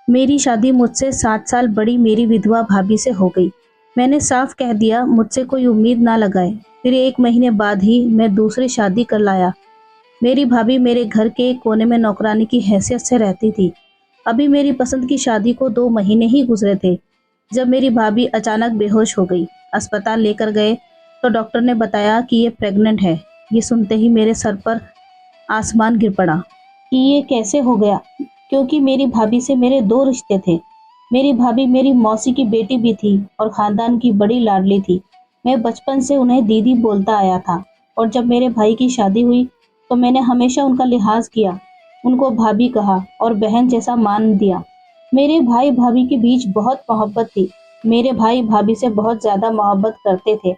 मेरी शादी मुझसे 7 साल बड़ी मेरी विधवा भाभी से हो गई। मैंने साफ कह दिया मुझसे कोई उम्मीद ना लगाए। फिर 1 महीने बाद ही मैं दूसरी शादी कर लाया। मेरी भाभी मेरे घर के एक कोने में नौकरानी की हैसियत से रहती थी। अभी मेरी पसंद की शादी को 2 महीने ही गुजरे थे जब मेरी भाभी अचानक बेहोश हो गई। अस्पताल लेकर गए तो डॉक्टर ने बताया कि ये प्रेग्नेंट है। ये सुनते ही मेरे सर पर आसमान गिर पड़ा कि ये कैसे हो गया, क्योंकि मेरी भाभी से मेरे 2 रिश्ते थे। मेरी भाभी मेरी मौसी की बेटी भी थी और खानदान की बड़ी लाडली थी। मैं बचपन से उन्हें दीदी बोलता आया था और जब मेरे भाई की शादी हुई तो मैंने हमेशा उनका लिहाज किया, उनको भाभी कहा और बहन जैसा मान दिया। मेरे भाई भाभी के बीच बहुत मोहब्बत थी। मेरे भाई भाभी से बहुत ज्यादा मोहब्बत करते थे।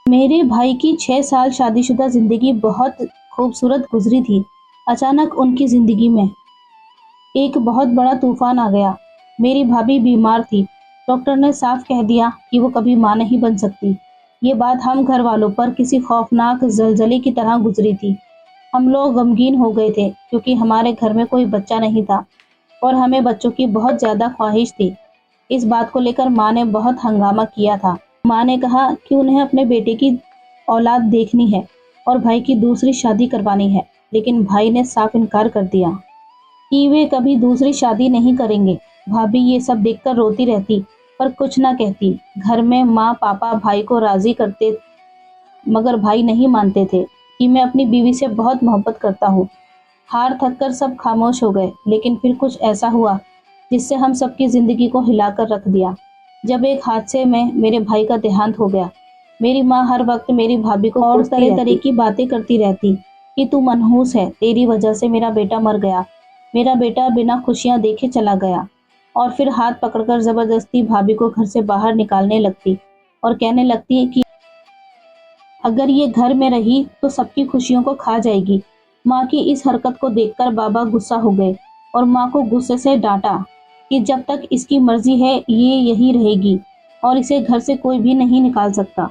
मेरे भाई की 6 साल शादीशुदा जिंदगी बहुत खूबसूरत गुजरी थी। अचानक उनकी जिंदगी में एक बहुत बड़ा तूफान आ गया। मेरी भाभी बीमार थी। डॉक्टर ने साफ कह दिया कि वो कभी मां नहीं बन सकती। ये बात हम घर वालों पर किसी खौफनाक जलजले की तरह गुजरी थी। हम लोग गमगीन हो गए थे क्योंकि हमारे घर में कोई बच्चा नहीं था और हमें बच्चों की बहुत ज्यादा ख्वाहिश थी। इस बात को लेकर माँ ने बहुत हंगामा किया था। माँ ने कहा कि उन्हें अपने बेटे की औलाद देखनी है और भाई की दूसरी शादी करवानी है, लेकिन भाई ने साफ इनकार कर दिया कि वे कभी दूसरी शादी नहीं करेंगे। भाभी ये सब देखकर रोती रहती पर कुछ ना कहती। घर में माँ पापा भाई को राजी करते मगर भाई नहीं मानते थे कि मैं अपनी बीवी से बहुत मोहब्बत करता हूँ। हार थक कर सब खामोश हो गए, लेकिन फिर कुछ ऐसा हुआ जिससे हम सबकी जिंदगी को हिलाकर रख दिया। जब एक हादसे में मेरे भाई का देहांत हो गया, मेरी माँ हर वक्त मेरी भाभी को और तरह तरह की बातें करती रहती कि तू मनहूस है, तेरी वजह से मेरा बेटा मर गया, मेरा बेटा बिना खुशियां देखे चला गया। और फिर हाथ पकड़कर जबरदस्ती भाभी को घर से बाहर निकालने लगती और कहने लगती कि अगर ये घर में रही तो सबकी खुशियों को खा जाएगी। माँ की इस हरकत को देखकर बाबा गुस्सा हो गए और माँ को गुस्से से डांटा कि जब तक इसकी मर्जी है ये यही रहेगी और इसे घर से कोई भी नहीं निकाल सकता।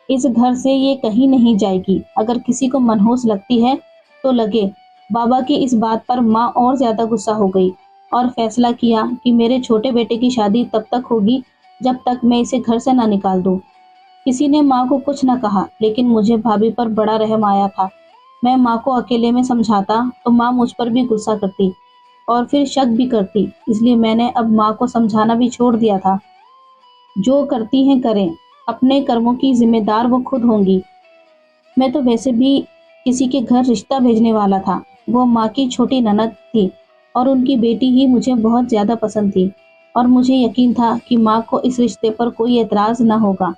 इस घर से ये कहीं नहीं जाएगी। अगर किसी को मनहूस लगती है तो लगे। बाबा की इस बात पर माँ और ज्यादा गुस्सा हो गई और फैसला किया कि मेरे छोटे बेटे की शादी तब तक होगी जब तक मैं इसे घर से ना निकाल दूं। किसी ने माँ को कुछ न कहा, लेकिन मुझे भाभी पर बड़ा रहम आया था। मैं माँ को अकेले में समझाता तो माँ मुझ पर भी गुस्सा करती और फिर शक भी करती। इसलिए मैंने अब माँ को समझाना भी छोड़ दिया था। जो करती हैं करें, अपने कर्मों की जिम्मेदार वो खुद होंगी। मैं तो वैसे भी किसी के घर रिश्ता भेजने वाला था। वो माँ की छोटी ननद थी और उनकी बेटी ही मुझे बहुत ज्यादा पसंद थी और मुझे यकीन था कि माँ को इस रिश्ते पर कोई एतराज न होगा,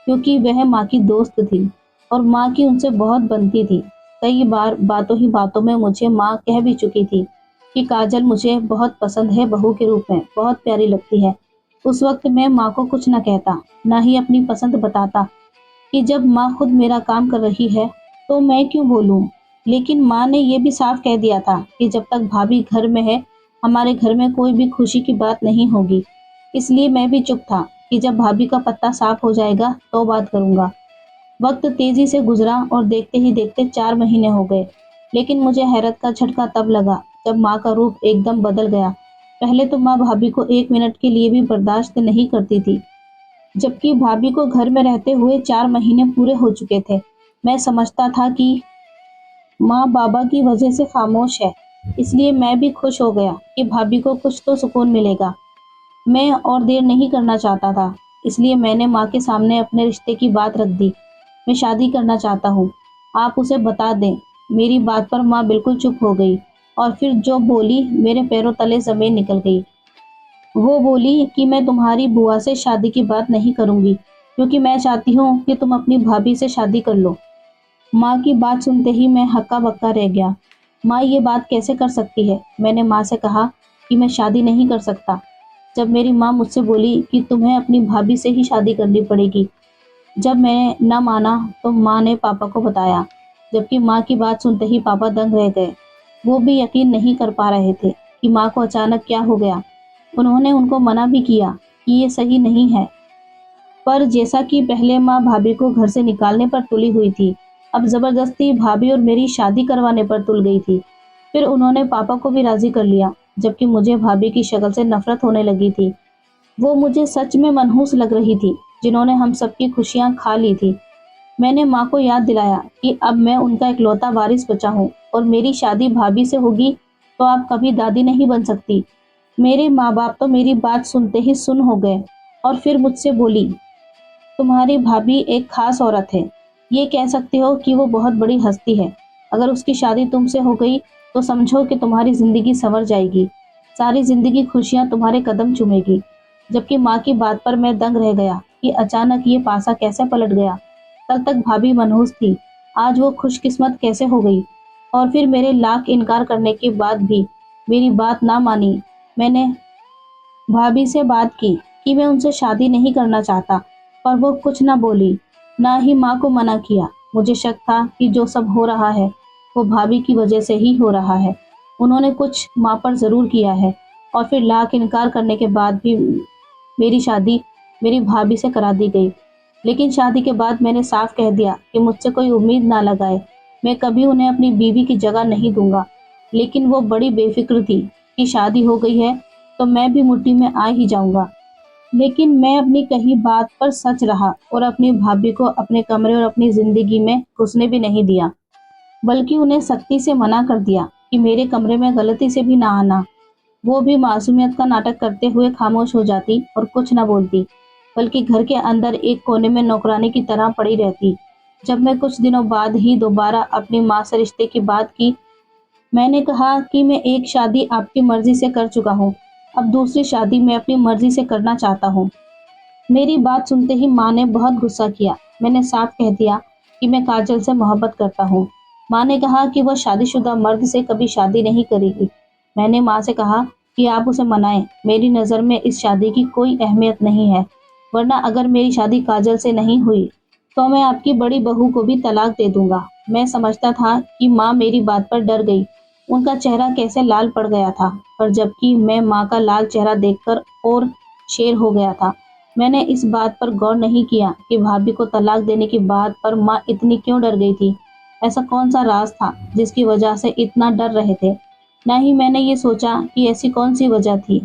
क्योंकि वह माँ की दोस्त थी और माँ की उनसे बहुत बनती थी। कई बार बातों ही बातों में मुझे माँ कह भी चुकी थी कि काजल मुझे बहुत पसंद है, बहू के रूप में बहुत प्यारी लगती है। उस वक्त मैं माँ को कुछ न कहता, न ही अपनी पसंद बताता कि जब माँ खुद मेरा काम कर रही है तो मैं क्यों बोलूं। लेकिन माँ ने यह भी साफ कह दिया था कि जब तक भाभी घर में है हमारे घर में कोई भी खुशी की बात नहीं होगी। इसलिए मैं भी चुप था कि जब भाभी का पत्ता साफ हो जाएगा तो बात करूंगा। वक्त तेजी से गुजरा और देखते ही देखते 4 महीने हो गए, लेकिन मुझे हैरत का झटका तब लगा जब माँ का रूप एकदम बदल गया। पहले तो माँ भाभी को 1 मिनट के लिए भी बर्दाश्त नहीं करती थी, जबकि भाभी को घर में रहते हुए 4 महीने पूरे हो चुके थे। मैं समझता था कि माँ बाबा की वजह से खामोश है, इसलिए मैं भी खुश हो गया कि भाभी को कुछ तो सुकून मिलेगा। मैं और देर नहीं करना चाहता था, इसलिए मैंने माँ के सामने अपने रिश्ते की बात रख दी। मैं शादी करना चाहता हूँ, आप उसे बता दें। मेरी बात पर माँ बिल्कुल चुप हो गई और फिर जो बोली मेरे पैरों तले जमीन निकल गई। वो बोली कि मैं तुम्हारी बुआ से शादी की बात नहीं करूंगी, क्योंकि मैं चाहती हूँ कि तुम अपनी भाभी से शादी कर लो। माँ की बात सुनते ही मैं हक्का बक्का रह गया। माँ ये बात कैसे कर सकती है? मैंने माँ से कहा कि मैं शादी नहीं कर सकता। जब मेरी माँ मुझसे बोली कि तुम्हें अपनी भाभी से ही शादी करनी पड़ेगी। जब मैंने न माना तो माँ ने पापा को बताया, जबकि माँ की बात सुनते ही पापा दंग रह गए। वो भी यकीन नहीं कर पा रहे थे कि माँ को अचानक क्या हो गया। उन्होंने उनको मना भी किया कि ये सही नहीं है, पर जैसा कि पहले माँ भाभी को घर से निकालने पर तुली हुई थी, अब जबरदस्ती भाभी और मेरी शादी करवाने पर तुल गई थी। फिर उन्होंने पापा को भी राजी कर लिया। जबकि मुझे भाभी की शक्ल से नफरत होने लगी थी। वो मुझे सच में मनहूस लग रही थी, जिन्होंने हम सबकी खुशियां खा ली थी। मैंने माँ को याद दिलाया कि अब मैं उनका इकलौता वारिस बचा हूँ और मेरी शादी भाभी से होगी तो आप कभी दादी नहीं बन सकती। मेरे माँ बाप तो मेरी बात सुनते ही सुन हो गए और फिर मुझसे बोली, तुम्हारी भाभी एक खास औरत है। ये कह सकते हो कि वो बहुत बड़ी हस्ती है। अगर उसकी शादी तुमसे हो गई तो समझो कि तुम्हारी जिंदगी संवर जाएगी। सारी जिंदगी खुशियां तुम्हारे कदम चूमेगी। जबकि माँ की बात पर मैं दंग रह गया कि अचानक ये पासा कैसे पलट गया। कल तक भाभी मनहूस थी, आज वो खुशकिस्मत कैसे हो गई। और फिर मेरे लाख इनकार करने के बाद भी मेरी बात ना मानी। मैंने भाभी से बात की कि मैं उनसे शादी नहीं करना चाहता, पर वो कुछ ना बोली, ना ही माँ को मना किया। मुझे शक था कि जो सब हो रहा है वो भाभी की वजह से ही हो रहा है। उन्होंने कुछ माँ पर जरूर किया है और फिर लाख इनकार करने के बाद भी मेरी शादी मेरी भाभी से करा दी गई। लेकिन शादी के बाद मैंने साफ कह दिया कि मुझसे कोई उम्मीद ना लगाए। मैं कभी उन्हें अपनी बीवी की जगह नहीं दूंगा। लेकिन वो बड़ी बेफिक्र थी कि शादी हो गई है तो मैं भी मुट्ठी में आ ही जाऊंगा। लेकिन मैं अपनी कही बात पर सच रहा और अपनी भाभी को अपने कमरे और अपनी जिंदगी में घुसने भी नहीं दिया, बल्कि उन्हें सख्ती से मना कर दिया कि मेरे कमरे में गलती से भी ना आना। वो भी मासूमियत का नाटक करते हुए खामोश हो जाती और कुछ न बोलती, बल्कि घर के अंदर एक कोने में नौकरानी की तरह पड़ी रहती। जब मैं कुछ दिनों बाद ही दोबारा अपनी माँ से रिश्ते की बात की, मैंने कहा कि मैं एक शादी आपकी मर्जी से कर चुका हूँ, अब दूसरी शादी मैं अपनी मर्जी से करना चाहता हूँ। मेरी बात सुनते ही माँ ने बहुत गुस्सा किया। मैंने साफ कह दिया कि मैं काजल से मोहब्बत करता हूँ। माँ ने कहा कि वह शादीशुदा मर्द से कभी शादी नहीं करेगी। मैंने माँ से कहा कि आप उसे मनाएं, मेरी नज़र में इस शादी की कोई अहमियत नहीं है, वरना अगर मेरी शादी काजल से नहीं हुई तो मैं आपकी बड़ी बहू को भी तलाक दे दूंगा। मैं समझता था कि माँ मेरी बात पर डर गई। उनका चेहरा कैसे लाल पड़ गया था, पर जबकि मैं माँ का लाल चेहरा देखकर और शेर हो गया था। मैंने इस बात पर गौर नहीं किया कि भाभी को तलाक देने की बात पर माँ इतनी क्यों डर गई थी। ऐसा कौन सा राज था जिसकी वजह से इतना डर रहे थे। न ही मैंने ये सोचा कि ऐसी कौन सी वजह थी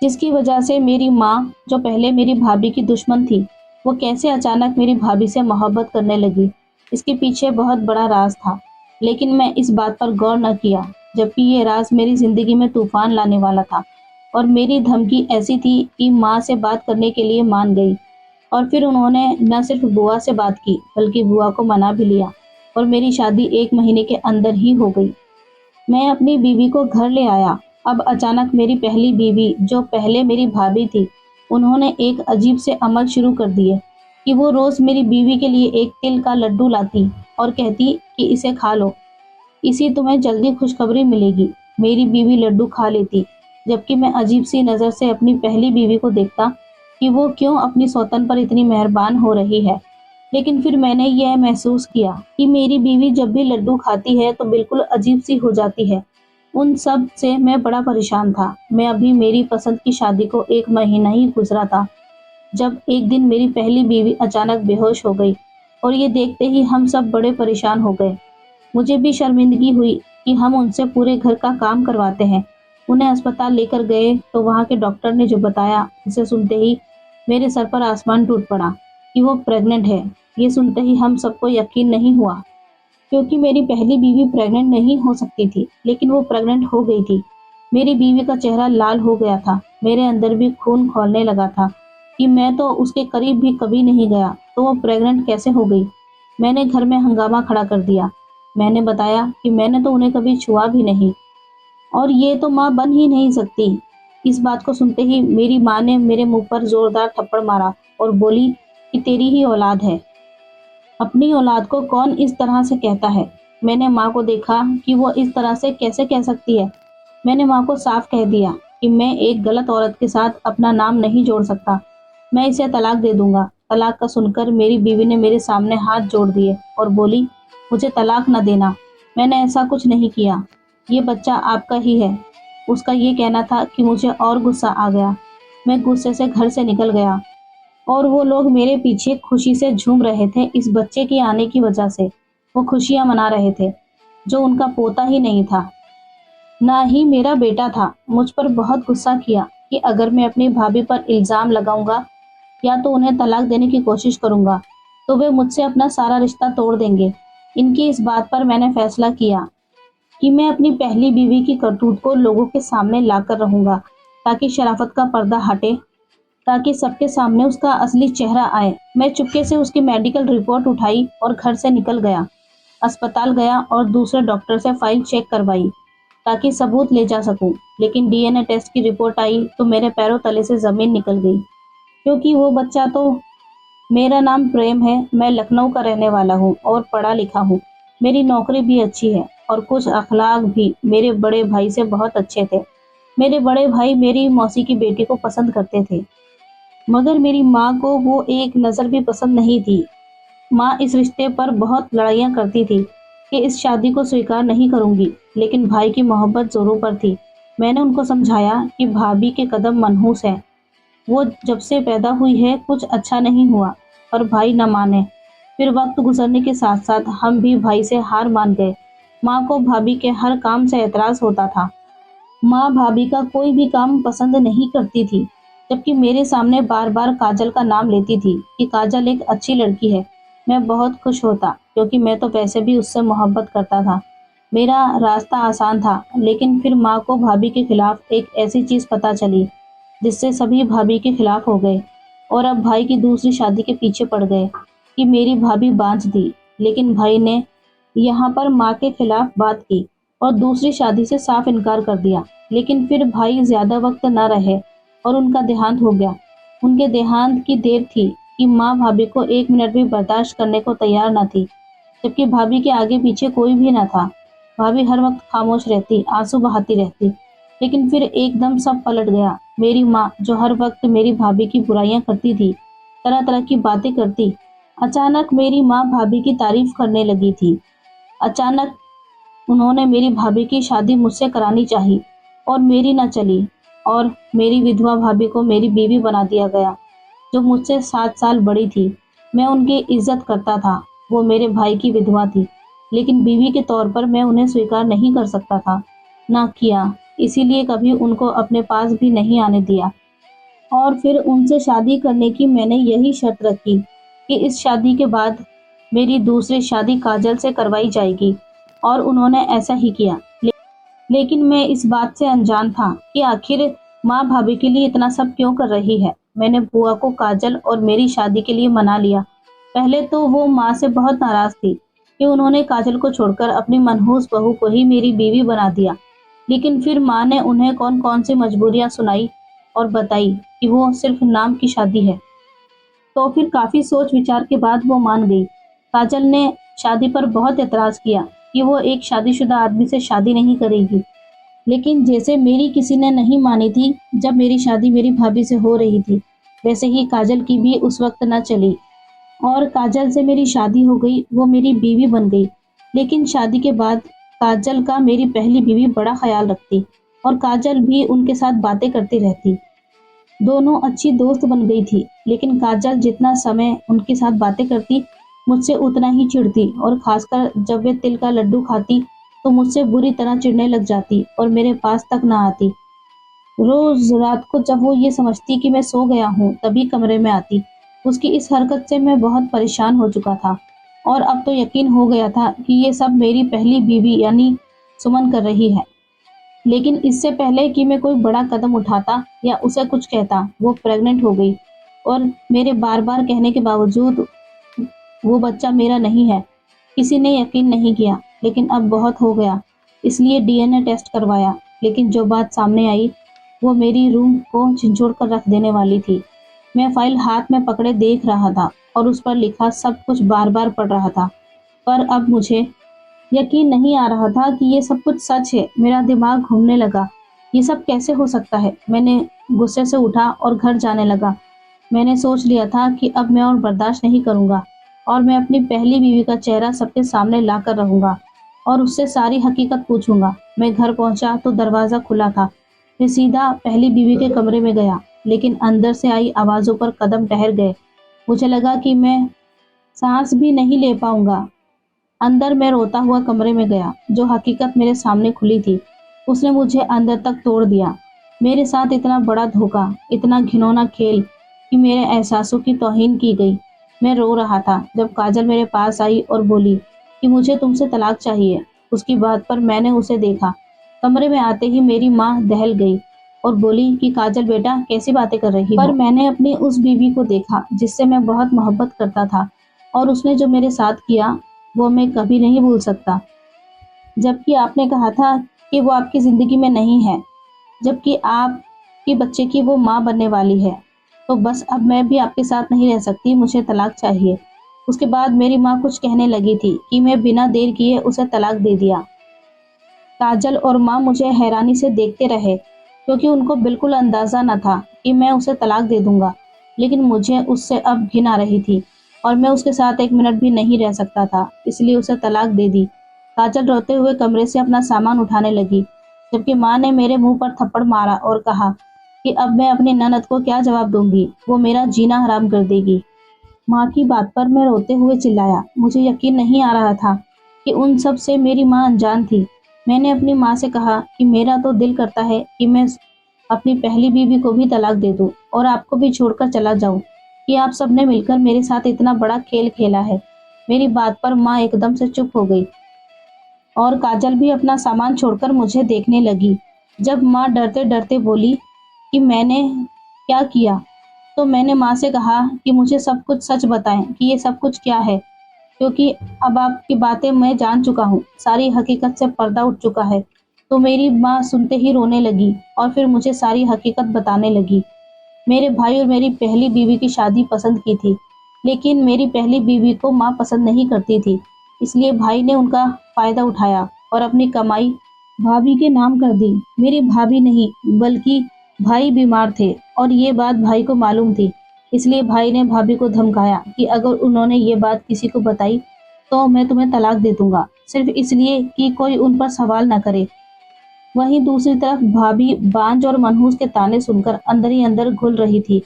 जिसकी वजह से मेरी माँ, जो पहले मेरी भाभी की दुश्मन थी, वो कैसे अचानक मेरी भाभी से मोहब्बत करने लगी। इसके पीछे बहुत बड़ा राज था, लेकिन मैं इस बात पर गौर न किया, जबकि ये राज मेरी जिंदगी में तूफान लाने वाला था। और मेरी धमकी ऐसी थी कि माँ से बात करने के लिए मान गई। और फिर उन्होंने न सिर्फ बुआ से बात की, बल्कि बुआ को मना भी लिया और मेरी शादी 1 महीने के अंदर ही हो गई। मैं अपनी बीवी को घर ले आया। अब अचानक मेरी पहली बीवी, जो पहले मेरी भाभी थी, उन्होंने एक अजीब से अमल शुरू कर दिए कि वो रोज मेरी बीवी के लिए एक तिल का लड्डू लाती और कहती कि इसे खा लो, इसी तुम्हें जल्दी खुशखबरी मिलेगी। मेरी बीवी लड्डू खा लेती, जबकि मैं अजीब सी नज़र से अपनी पहली बीवी को देखता कि वो क्यों अपनी सौतन पर इतनी मेहरबान हो रही है। लेकिन फिर मैंने यह महसूस किया कि मेरी बीवी जब भी लड्डू खाती है तो बिल्कुल अजीब सी हो जाती है। उन सब से मैं बड़ा परेशान था। मैं अभी मेरी पसंद की शादी को 1 महीना ही गुजरा था, जब एक दिन मेरी पहली बीवी अचानक बेहोश हो गई और ये देखते ही हम सब बड़े परेशान हो गए। मुझे भी शर्मिंदगी हुई कि हम उनसे पूरे घर का काम करवाते हैं। उन्हें अस्पताल लेकर गए तो वहाँ के डॉक्टर ने जो बताया, उसे सुनते ही मेरे सर पर आसमान टूट पड़ा कि वो प्रेग्नेंट है। ये सुनते ही हम सबको यकीन नहीं हुआ, क्योंकि मेरी पहली बीवी प्रेग्नेंट नहीं हो सकती थी, लेकिन वो प्रेग्नेंट हो गई थी। मेरी बीवी का चेहरा लाल हो गया था, मेरे अंदर भी खून खौलने लगा था कि मैं तो उसके करीब भी कभी नहीं गया, तो वो प्रेग्नेंट कैसे हो गई। मैंने घर में हंगामा खड़ा कर दिया। मैंने बताया कि मैंने तो उन्हें कभी छुआ भी नहीं और ये तो माँ बन ही नहीं सकती। इस बात को सुनते ही मेरी माँ ने मेरे मुंह पर जोरदार थप्पड़ मारा और बोली कि तेरी ही औलाद है, अपनी औलाद को कौन इस तरह से कहता है। मैंने माँ को देखा कि वो इस तरह से कैसे कह सकती है। मैंने माँ को साफ कह दिया कि मैं एक गलत औरत के साथ अपना नाम नहीं जोड़ सकता, मैं इसे तलाक दे दूंगा। तलाक का सुनकर मेरी बीवी ने मेरे सामने हाथ जोड़ दिए और बोली, मुझे तलाक न देना, मैंने ऐसा कुछ नहीं किया, ये बच्चा आपका ही है। उसका ये कहना था कि मुझे और गुस्सा आ गया। मैं गुस्से से घर से निकल गया और वो लोग मेरे पीछे खुशी से झूम रहे थे। इस बच्चे के आने की वजह से वो खुशियां मना रहे थे, जो उनका पोता ही नहीं था। ना ही मेरा बेटा था। मुझ पर बहुत गुस्सा किया कि अगर मैं अपनी भाभी पर इल्ज़ाम लगाऊंगा या तो उन्हें तलाक देने की कोशिश करूंगा, तो वे मुझसे अपना सारा रिश्ता तोड़ देंगे। इनकी इस बात पर मैंने फैसला किया कि मैं अपनी पहली बीवी की करतूत को लोगों के सामने लाकर रहूंगा, ताकि शराफत का पर्दा हटे, ताकि सबके सामने उसका असली चेहरा आए। मैं चुपके से उसकी मेडिकल रिपोर्ट उठाई और घर से निकल गया। अस्पताल गया और दूसरे डॉक्टर से फाइल चेक करवाई, ताकि सबूत ले जा सकूं। लेकिन डीएनए टेस्ट की रिपोर्ट आई तो मेरे पैरों तले से ज़मीन निकल गई, क्योंकि वो बच्चा तो मेरा नाम प्रेम है, मैं लखनऊ का रहने वाला हूँ और पढ़ा लिखा हूँ। मेरी नौकरी भी अच्छी है और कुछ अखलाक भी मेरे बड़े भाई से बहुत अच्छे थे। मेरे बड़े भाई मेरी मौसी की बेटी को पसंद करते थे, मगर मेरी माँ को वो एक नज़र भी पसंद नहीं थी। माँ इस रिश्ते पर बहुत लड़ाइयाँ करती थी कि इस शादी को स्वीकार नहीं करूँगी, लेकिन भाई की मोहब्बत ज़ोरों पर थी। मैंने उनको समझाया कि भाभी के कदम मनहूस हैं, वो जब से पैदा हुई है कुछ अच्छा नहीं हुआ, पर भाई न माने। फिर वक्त गुजरने के साथ साथ हम भी भाई से हार मान गए। माँ को भाभी के हर काम से एतराज़ होता था। माँ भाभी का कोई भी काम पसंद नहीं करती थी, जबकि मेरे सामने बार बार काजल का नाम लेती थी कि काजल एक अच्छी लड़की है। मैं बहुत खुश होता, क्योंकि मैं तो पैसे भी उससे मोहब्बत करता था। मेरा रास्ता आसान था, लेकिन फिर माँ को भाभी के खिलाफ एक ऐसी चीज़ पता चली जिससे सभी भाभी के खिलाफ हो गए और अब भाई की दूसरी शादी के पीछे पड़ गए कि मेरी भाभी बांझ दी। लेकिन भाई ने यहाँ पर माँ के खिलाफ बात की और दूसरी शादी से साफ इनकार कर दिया। लेकिन फिर भाई ज्यादा वक्त न रहे और उनका देहांत हो गया। उनके देहांत की देर थी कि माँ भाभी को एक मिनट भी बर्दाश्त करने को तैयार न थी, जबकि भाभी के आगे पीछे कोई भी न था। भाभी हर वक्त खामोश रहती, आंसू बहाती रहती। लेकिन फिर एकदम सब पलट गया। मेरी माँ, जो हर वक्त मेरी भाभी की बुराइयां करती थी, तरह तरह की बातें करती, अचानक मेरी माँ भाभी की तारीफ करने लगी थी। अचानक उन्होंने मेरी भाभी की शादी मुझसे करानी चाही और मेरी न चली, और मेरी विधवा भाभी को मेरी बीवी बना दिया गया, जो मुझसे 7 साल बड़ी थी। मैं उनकी इज्जत करता था, वो मेरे भाई की विधवा थी, लेकिन बीवी के तौर पर मैं उन्हें स्वीकार नहीं कर सकता था, ना किया। इसीलिए कभी उनको अपने पास भी नहीं आने दिया। और फिर उनसे शादी करने की मैंने यही शर्त रखी कि इस शादी के बाद मेरी दूसरी शादी काजल से करवाई जाएगी, और उन्होंने ऐसा ही किया। लेकिन मैं इस बात से अनजान था कि आखिर माँ भाभी के लिए इतना सब क्यों कर रही है। मैंने बुआ को काजल और मेरी शादी के लिए मना लिया। पहले तो वो माँ से बहुत नाराज थी कि उन्होंने काजल को छोड़कर अपनी मनहूस बहू को ही मेरी बीवी बना दिया। लेकिन फिर माँ ने उन्हें कौन कौन सी मजबूरियाँ सुनाई और बताई कि वो सिर्फ नाम की शादी है। तो फिर काफी सोच विचार के बाद वो मान गई। काजल ने शादी पर बहुत एतराज किया कि वो एक शादीशुदा आदमी से शादी नहीं करेगी। लेकिन जैसे मेरी किसी ने नहीं मानी थी जब मेरी शादी मेरी भाभी से हो रही थी, वैसे ही काजल की भी उस वक्त न चली और काजल से मेरी शादी हो गई। वो मेरी बीवी बन गई। लेकिन शादी के बाद काजल का मेरी पहली बीवी बड़ा ख्याल रखती और काजल भी उनके साथ बातें करती रहती। दोनों अच्छी दोस्त बन गई थी। लेकिन काजल जितना समय उनके साथ बातें करती, मुझसे उतना ही चिढ़ती, और खासकर जब वे तिल का लड्डू खाती तो मुझसे बुरी तरह चिढ़ने लग जाती और मेरे पास तक ना आती। रोज रात को जब वो ये समझती कि मैं सो गया हूँ तभी कमरे में आती। उसकी इस हरकत से मैं बहुत परेशान हो चुका था और अब तो यकीन हो गया था कि ये सब मेरी पहली बीवी यानी सुमन कर रही है। लेकिन इससे पहले कि मैं कोई बड़ा कदम उठाता या उसे कुछ कहता, वो प्रेग्नेंट हो गई, और मेरे बार बार कहने के बावजूद वो बच्चा मेरा नहीं है। किसी ने यकीन नहीं किया, लेकिन अब बहुत हो गया, इसलिए डीएनए टेस्ट करवाया। लेकिन जो बात सामने आई वो मेरी रूह को झंझोड़ कर रख देने वाली थी। मैं फाइल हाथ में पकड़े देख रहा था और उस पर लिखा सब कुछ बार बार पढ़ रहा था, पर अब मुझे यकीन नहीं आ रहा था कि ये सब कुछ सच है। मेरा दिमाग घूमने लगा। ये सब कैसे हो सकता है? मैंने गुस्से से उठा और घर जाने लगा। मैंने सोच लिया था कि अब मैं और बर्दाश्त नहीं करूंगा और मैं अपनी पहली बीवी का चेहरा सबके सामने लाकर रहूंगा और उससे सारी हकीकत पूछूंगा। मैं घर पहुंचा तो दरवाज़ा खुला था। मैं सीधा पहली बीवी के कमरे में गया, लेकिन अंदर से आई आवाज़ों पर कदम ठहर गए। मुझे लगा कि मैं सांस भी नहीं ले पाऊंगा। अंदर मैं रोता हुआ कमरे में गया। जो हकीकत मेरे सामने खुली थी उसने मुझे अंदर तक तोड़ दिया। मेरे साथ इतना बड़ा धोखा, इतना घिनौना खेल कि मेरे एहसासों की तौहीन की गई। मैं रो रहा था जब काजल मेरे पास आई और बोली कि मुझे तुमसे तलाक चाहिए। उसकी बात पर मैंने उसे देखा। कमरे में आते ही मेरी माँ दहल गई और बोली कि काजल बेटा कैसी बातें कर रही हो। पर मैंने अपनी उस बीवी को देखा जिससे मैं बहुत मोहब्बत करता था, और उसने जो मेरे साथ किया वो मैं कभी नहीं भूल सकता। जबकि आपने कहा था कि वो आपकी ज़िंदगी में नहीं है, जबकि आपके बच्चे की वो माँ बनने वाली है। तो बस अब मैं भी आपके साथ नहीं रह सकती, मुझे तलाक चाहिए। उसके बाद मेरी माँ कुछ कहने लगी थी कि मैं बिना देर किए उसे तलाक दे दिया। काजल और माँ मुझे हैरानी से देखते रहे क्योंकि उनको बिल्कुल अंदाज़ा न था कि मैं उसे तलाक दे दूंगा। लेकिन मुझे उससे अब घिन आ रही थी और मैं उसके साथ एक मिनट भी नहीं रह सकता था, इसलिए उसे तलाक दे दी। काजल रोते हुए कमरे से अपना सामान उठाने लगी, जबकि माँ ने मेरे मुंह पर थप्पड़ मारा और कहा कि अब मैं अपनी ननद को क्या जवाब दूंगी, वो मेरा जीना हराम कर देगी। माँ की बात पर मैं रोते हुए चिल्लाया। मुझे यकीन नहीं आ रहा था कि उन सब से मेरी माँ अनजान थी। मैंने अपनी माँ से कहा कि मेरा तो दिल करता है कि मैं अपनी पहली बीवी को भी तलाक दे दूं और आपको भी छोड़कर चला जाऊं, कि आप सबने मिलकर मेरे साथ इतना बड़ा खेल खेला है। मेरी बात पर माँ एकदम से चुप हो गई और काजल भी अपना सामान छोड़कर मुझे देखने लगी। जब माँ डरते डरते बोली कि मैंने क्या किया, तो मैंने माँ से कहा कि मुझे सब कुछ सच बताएं कि ये सब कुछ क्या है, क्योंकि अब आपकी बातें मैं जान चुका हूँ, सारी हकीकत से पर्दा उठ चुका है। तो मेरी माँ सुनते ही रोने लगी और फिर मुझे सारी हकीकत बताने लगी। मेरे भाई और मेरी पहली बीवी की शादी पसंद की थी, लेकिन मेरी पहली बीवी को माँ पसंद नहीं करती थी, इसलिए भाई ने उनका फायदा उठाया और अपनी कमाई भाभी के नाम कर दी। मेरी भाभी नहीं बल्कि भाई बीमार थे और ये बात भाई को मालूम थी, इसलिए भाई ने भाभी को धमकाया कि अगर उन्होंने ये बात किसी को बताई तो मैं तुम्हें तलाक दे दूंगा, सिर्फ इसलिए कि कोई उन पर सवाल न करे। वहीं दूसरी तरफ भाभी बांझ और मनहूस के ताने सुनकर अंदर ही अंदर घुल रही थी।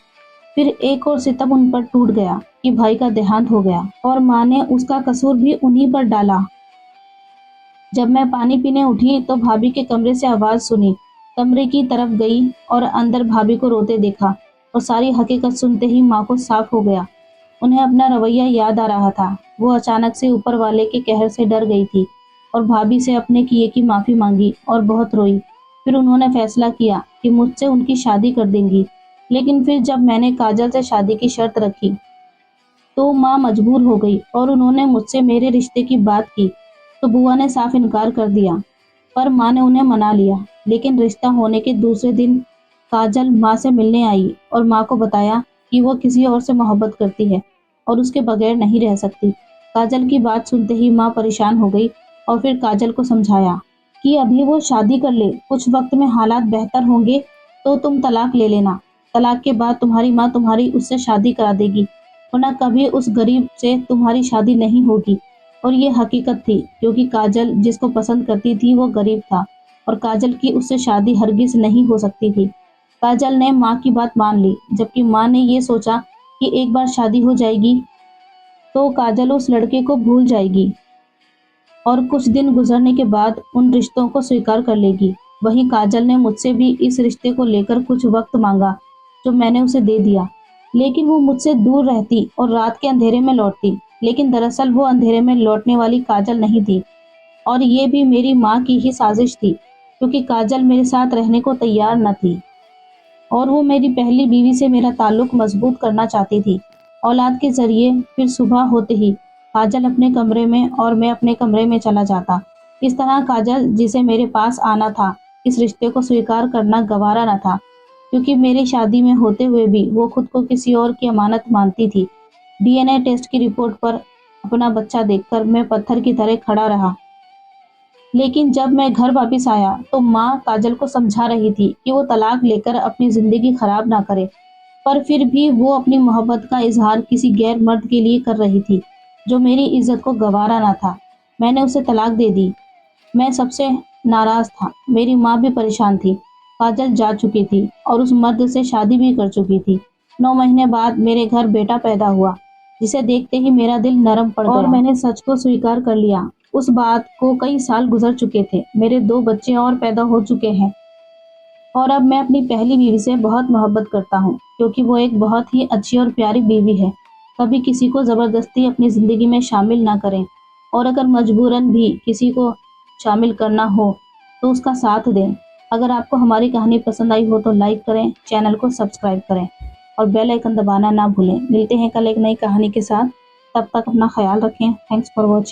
फिर एक और सितम उन पर टूट गया कि भाई का देहांत हो गया और माँ ने उसका कसूर भी उन्हीं पर डाला। जब मैं पानी पीने उठी तो भाभी के कमरे से आवाज सुनी, कमरे की तरफ गई और अंदर भाभी को रोते देखा और सारी हकीकत सुनते ही माँ को साफ हो गया। उन्हें अपना रवैया याद आ रहा था। वो अचानक से ऊपर वाले के कहर से डर गई थी और भाभी से अपने किए की माफी मांगी और बहुत रोई। फिर उन्होंने फैसला किया कि मुझसे उनकी शादी कर देंगी। लेकिन फिर जब मैंने काजल से शादी की शर्त रखी तो माँ मजबूर हो गई और उन्होंने मुझसे मेरे रिश्ते की बात की तो बुआ ने साफ इनकार कर दिया। पर माँ ने उन्हें मना लिया। लेकिन रिश्ता होने के दूसरे दिन काजल माँ से मिलने आई और माँ को बताया कि वो किसी और से मोहब्बत करती है और उसके बगैर नहीं रह सकती। काजल की बात सुनते ही माँ परेशान हो गई और फिर काजल को समझाया कि अभी वो शादी कर ले, कुछ वक्त में हालात बेहतर होंगे तो तुम तलाक ले लेना। तलाक के बाद तुम्हारी माँ तुम्हारी उससे शादी करा देगी, वरना कभी उस गरीब से तुम्हारी शादी नहीं होगी। और ये हकीकत थी, क्योंकि काजल जिसको पसंद करती थी वो गरीब था और काजल की उससे शादी हरगिज नहीं हो सकती थी। काजल ने माँ की बात मान ली, जबकि माँ ने ये सोचा कि एक बार शादी हो जाएगी तो काजल उस लड़के को भूल जाएगी और कुछ दिन गुजरने के बाद उन रिश्तों को स्वीकार कर लेगी। वहीं काजल ने मुझसे भी इस रिश्ते को लेकर कुछ वक्त मांगा, जो मैंने उसे दे दिया। लेकिन वो मुझसे दूर रहती और रात के अंधेरे में लौटती। लेकिन दरअसल वो अंधेरे में लौटने वाली काजल नहीं थी और ये भी मेरी माँ की ही साजिश थी, क्योंकि काजल मेरे साथ रहने को तैयार न थी और वो मेरी पहली बीवी से मेरा ताल्लुक मजबूत करना चाहती थी, औलाद के जरिए। फिर सुबह होते ही काजल अपने कमरे में और मैं अपने कमरे में चला जाता। इस तरह काजल, जिसे मेरे पास आना था, इस रिश्ते को स्वीकार करना गवारा न था, क्योंकि मेरी शादी में होते हुए भी वो खुद को किसी और की अमानत मानती थी। डीएनए टेस्ट की रिपोर्ट पर अपना बच्चा देखकर मैं पत्थर की तरह खड़ा रहा। लेकिन जब मैं घर वापस आया तो माँ काजल को समझा रही थी कि वो तलाक लेकर अपनी जिंदगी खराब ना करे, पर फिर भी वो अपनी मोहब्बत का इजहार किसी गैर मर्द के लिए कर रही थी, जो मेरी इज्जत को गवारा ना था। मैंने उसे तलाक दे दी। मैं सबसे नाराज था। मेरी माँ भी परेशान थी। काजल जा चुकी थी और उस मर्द से शादी भी कर चुकी थी। 9 महीने बाद मेरे घर बेटा पैदा हुआ, जिसे देखते ही मेरा दिल नरम पड़ गया और मैंने सच को स्वीकार कर लिया उस बात को कई साल गुजर चुके थे। मेरे 2 बच्चे और पैदा हो चुके हैं और अब मैं अपनी पहली बीवी से बहुत मोहब्बत करता हूँ क्योंकि वो एक बहुत ही अच्छी और प्यारी बीवी है। कभी किसी को ज़बरदस्ती अपनी ज़िंदगी में शामिल ना करें और अगर मजबूरन भी किसी को शामिल करना हो तो उसका साथ दें। अगर आपको हमारी कहानी पसंद आई हो तो लाइक करें, चैनल को सब्सक्राइब करें और बेल आइकन दबाना ना भूलें। मिलते हैं कल एक नई कहानी के साथ। तब तक अपना ख्याल रखें। Thanks for watching.